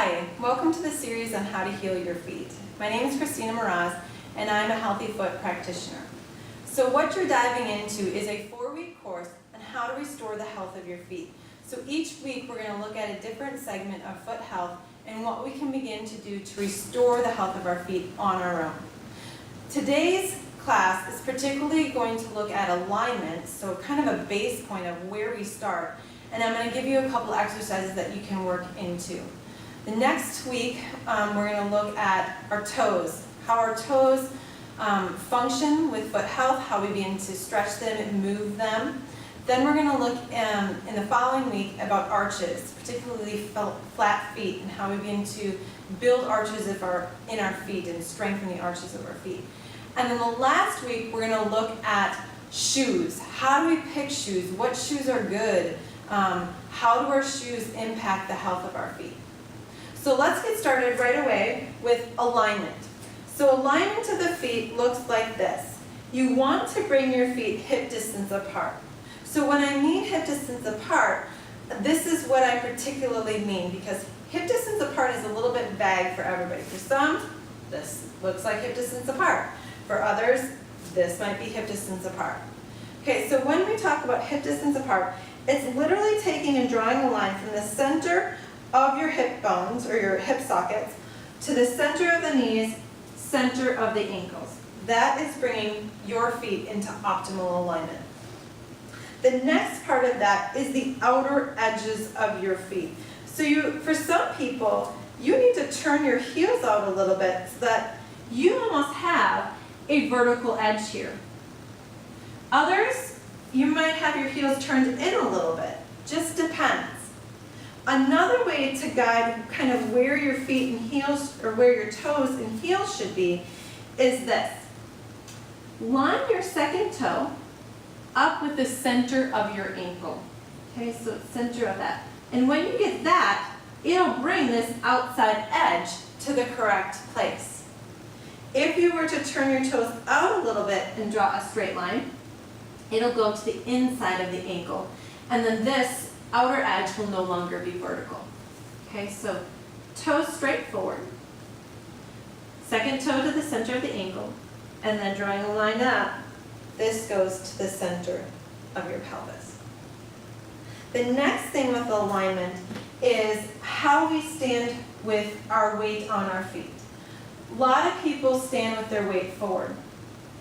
Hi, welcome to the series on how to heal your feet. My name is Christina Mraz and I'm a Healthy Foot practitioner. So what you're diving into is a 4-week course on how to restore the health of your feet. So each week we're going to look at a different segment of foot health and what we can begin to do to restore the health of our feet on our own. Today's class is particularly going to look at alignment, so kind of a base point of where we start. And I'm going to give you a couple exercises that you can work into. The next week, we're going to look at our toes, how our toes function with foot health, how we begin to stretch them and move them. Then we're going to look in the following week about arches, particularly flat feet, and how we begin to build arches in our feet and strengthen the arches of our feet. And then the last week, we're going to look at shoes. How do we pick shoes? What shoes are good? How do our shoes impact the health of our feet? So let's get started right away with alignment. So alignment of the feet looks like this. You want to bring your feet hip distance apart. So when I mean hip distance apart, this is what I particularly mean, because hip distance apart is a little bit vague for everybody. For some, this looks like hip distance apart. For others, this might be hip distance apart. Okay, so when we talk about hip distance apart, it's literally taking and drawing a line from the center of your hip bones or your hip sockets to the center of the knees, center of the ankles. That is bringing your feet into optimal alignment. The next part of that is the outer edges of your feet. So for some people, you need to turn your heels out a little bit so that you almost have a vertical edge here. Others, you might have your heels turned in a little bit. Just depends. Another way to guide kind of where your feet and heels, or where your toes and heels should be, is this. Line your second toe up with the center of your ankle. Okay, so center of that. And when you get that, it'll bring this outside edge to the correct place. If you were to turn your toes out a little bit and draw a straight line, it'll go to the inside of the ankle. And then this outer edge will no longer be vertical. Okay, so toes straight forward. Second toe to the center of the ankle. And then drawing a line up, this goes to the center of your pelvis. The next thing with alignment is how we stand with our weight on our feet. A lot of people stand with their weight forward.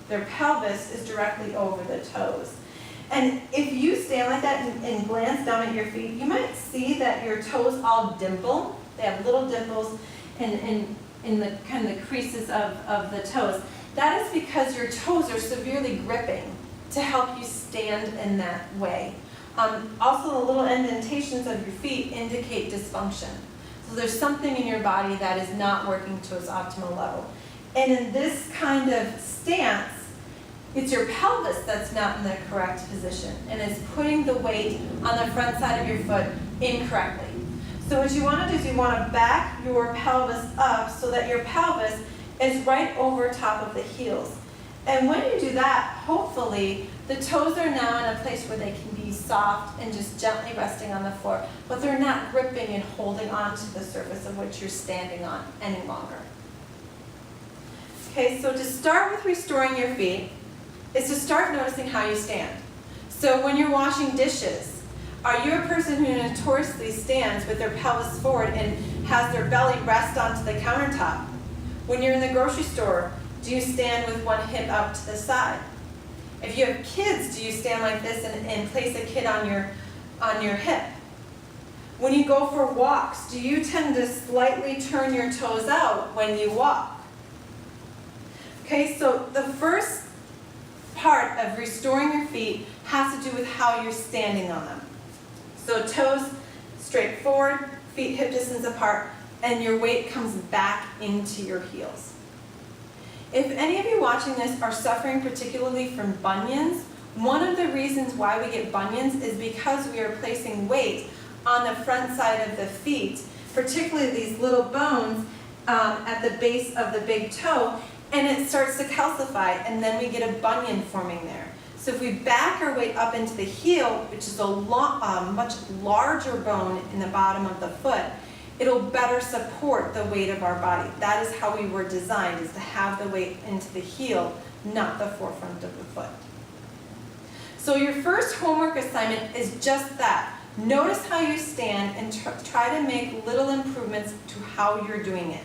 Their pelvis is directly over the toes. And if you stand like that and glance down at your feet, you might see that your toes all dimple. They have little dimples in the kind of the creases of the toes. That is because your toes are severely gripping to help you stand in that way. Also, the little indentations of your feet indicate dysfunction. So there's something in your body that is not working to its optimal level. And in this kind of stance, it's your pelvis that's not in the correct position and is putting the weight on the front side of your foot incorrectly. So what you want to do is you want to back your pelvis up so that your pelvis is right over top of the heels. And when you do that, hopefully the toes are now in a place where they can be soft and just gently resting on the floor, but they're not gripping and holding onto the surface of which you're standing on any longer. Okay, so to start with restoring your feet is to start noticing how you stand. So when you're washing dishes, are you a person who notoriously stands with their pelvis forward and has their belly rest onto the countertop? When you're in the grocery store, do you stand with one hip up to the side? If you have kids, do you stand like this and place a kid on your hip? When you go for walks, do you tend to slightly turn your toes out when you walk? Okay, so the first part of restoring your feet has to do with how you're standing on them. So toes straight forward, feet hip distance apart, and your weight comes back into your heels. If any of you watching this are suffering particularly from bunions, one of the reasons why we get bunions is because we are placing weight on the front side of the feet, particularly these little bones at the base of the big toe, and it starts to calcify, and then we get a bunion forming there. So if we back our weight up into the heel, which is a much larger bone in the bottom of the foot, it'll better support the weight of our body. That is how we were designed, is to have the weight into the heel, not the forefront of the foot. So your first homework assignment is just that. Notice how you stand and try to make little improvements to how you're doing it.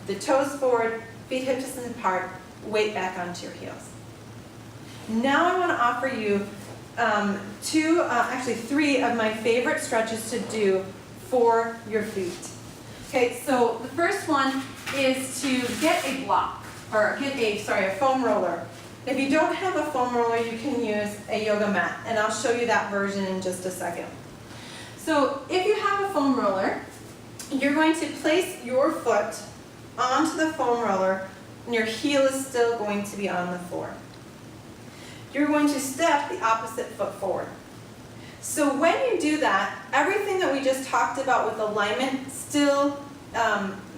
The toes forward, feet hip distance apart, weight back onto your heels. Now I want to offer you three of my favorite stretches to do for your feet. Okay, so the first one is to get a block, or get a foam roller. If you don't have a foam roller, you can use a yoga mat, and I'll show you that version in just a second. So if you have a foam roller, you're going to place your foot onto the foam roller, and your heel is still going to be on the floor. You're going to step the opposite foot forward. So when you do that, everything that we just talked about with alignment still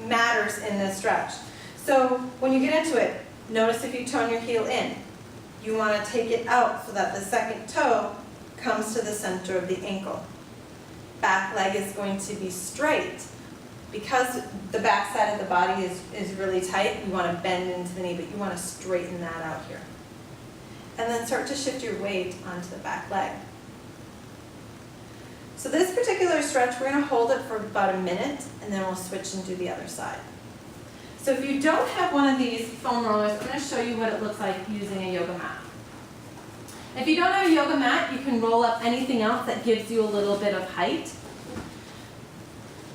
matters in this stretch. So when you get into it, notice if you tone your heel in. You want to take it out so that the second toe comes to the center of the ankle. Back leg is going to be straight. Because the back side of the body is really tight, you want to bend into the knee, but you want to straighten that out here. And then start to shift your weight onto the back leg. So this particular stretch, we're going to hold it for about a minute, and then we'll switch and do the other side. So if you don't have one of these foam rollers, I'm going to show you what it looks like using a yoga mat. If you don't have a yoga mat, you can roll up anything else that gives you a little bit of height.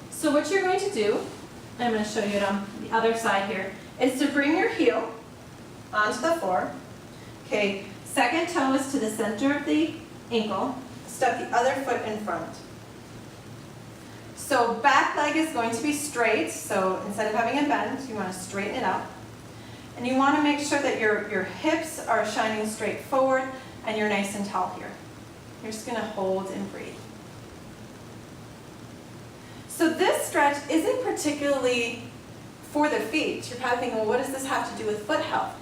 So what you're going to do, I'm going to show you it on the other side here, is to bring your heel onto the floor. Okay, second toe is to the center of the ankle. Step the other foot in front. So back leg is going to be straight, so instead of having a bend, you want to straighten it up. And you want to make sure that your hips are shining straight forward and you're nice and tall here. You're just going to hold and breathe. So this stretch isn't particularly for the feet. You're probably thinking, well, what does this have to do with foot health?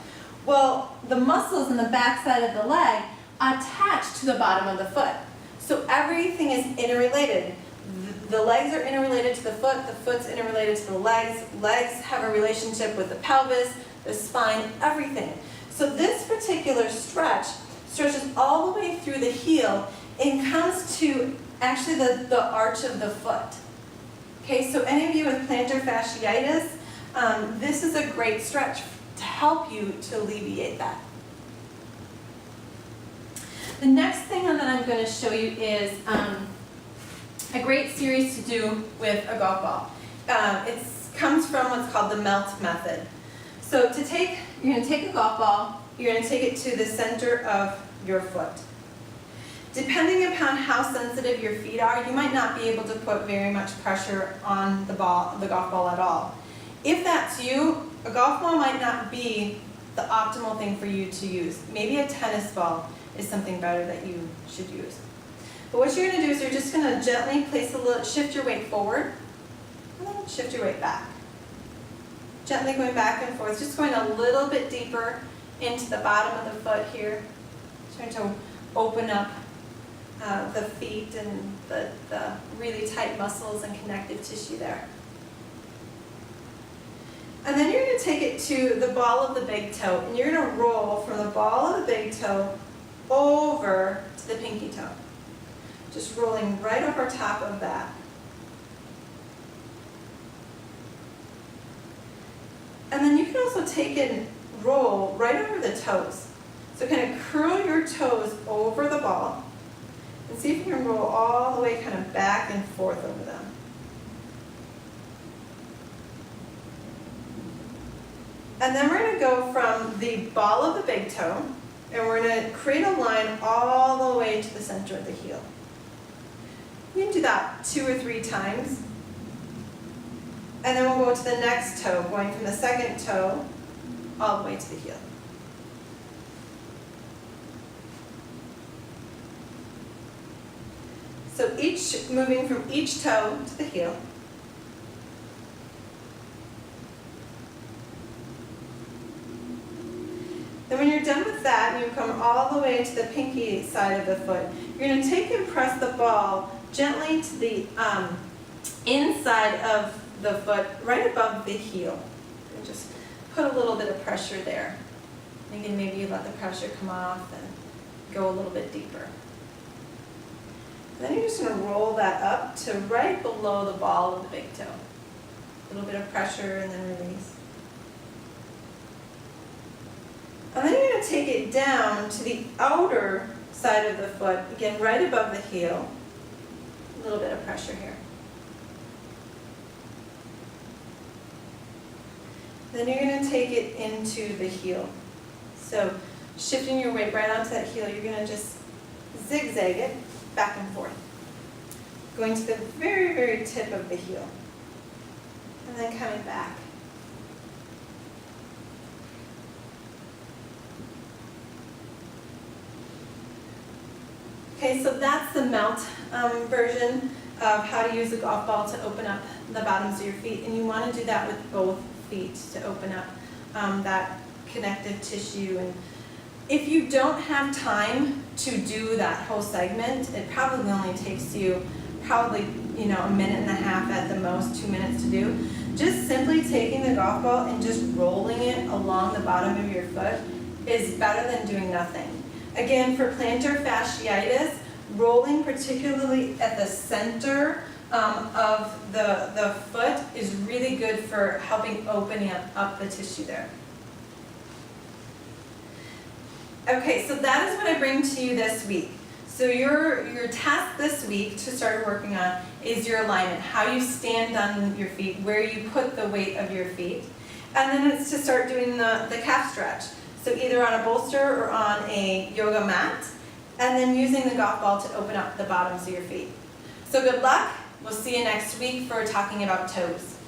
Well, the muscles in the back side of the leg attach to the bottom of the foot. So everything is interrelated. The legs are interrelated to the foot's interrelated to the legs. Legs have a relationship with the pelvis, the spine, everything. So this particular stretch stretches all the way through the heel and comes to actually the arch of the foot. Okay, so any of you with plantar fasciitis, this is a great stretch to help you to alleviate that. The next thing that I'm going to show you is a great series to do with a golf ball. It comes from what's called the MELT method. So you're going to take a golf ball, you're going to take it to the center of your foot. Depending upon how sensitive your feet are, you might not be able to put very much pressure on the golf ball at all. If that's you, a golf ball might not be the optimal thing for you to use. Maybe a tennis ball is something better that you should use. But what you're going to do is you're just going to gently shift your weight forward, and then shift your weight back. Gently going back and forth, just going a little bit deeper into the bottom of the foot here. Trying to open up the feet and the really tight muscles and connective tissue there. And then you're going to take it to the ball of the big toe, and you're going to roll from the ball of the big toe over to the pinky toe. Just rolling right over top of that. And then you can also take it and roll right over the toes. So kind of curl your toes over the ball and see if you can roll all the way kind of back and forth over them. And then we're going to go from the ball of the big toe, and we're going to create a line all the way to the center of the heel. You can do that 2 or 3 times. And then we'll go to the next toe, going from the second toe all the way to the heel. So moving from each toe to the heel. Then when you're done with that, and you come all the way to the pinky side of the foot, you're going to take and press the ball gently to the inside of the foot, right above the heel. And just put a little bit of pressure there. Again, maybe you let the pressure come off and go a little bit deeper. Then you're just going to roll that up to right below the ball of the big toe. A little bit of pressure and then release. And then you're going to take it down to the outer side of the foot, again right above the heel. A little bit of pressure here. Then you're going to take it into the heel. So shifting your weight right onto that heel, you're going to just zigzag it back and forth, going to the very, very tip of the heel, and then coming back. Okay, so that's the melt version of how to use a golf ball to open up the bottoms of your feet, and you want to do that with both feet to open up that connective tissue. And if you don't have time to do that whole segment, it probably only takes you a minute and a half at the most, 2 minutes to do. Just simply taking the golf ball and just rolling it along the bottom of your foot is better than doing nothing. Again, for plantar fasciitis, rolling particularly at the center of the foot is really good for helping opening up the tissue there. Okay, so that is what I bring to you this week. So your task this week to start working on is your alignment, how you stand on your feet, where you put the weight of your feet. And then it's to start doing the calf stretch. So either on a bolster or on a yoga mat, and then using the golf ball to open up the bottoms of your feet. So good luck. We'll see you next week for talking about toes.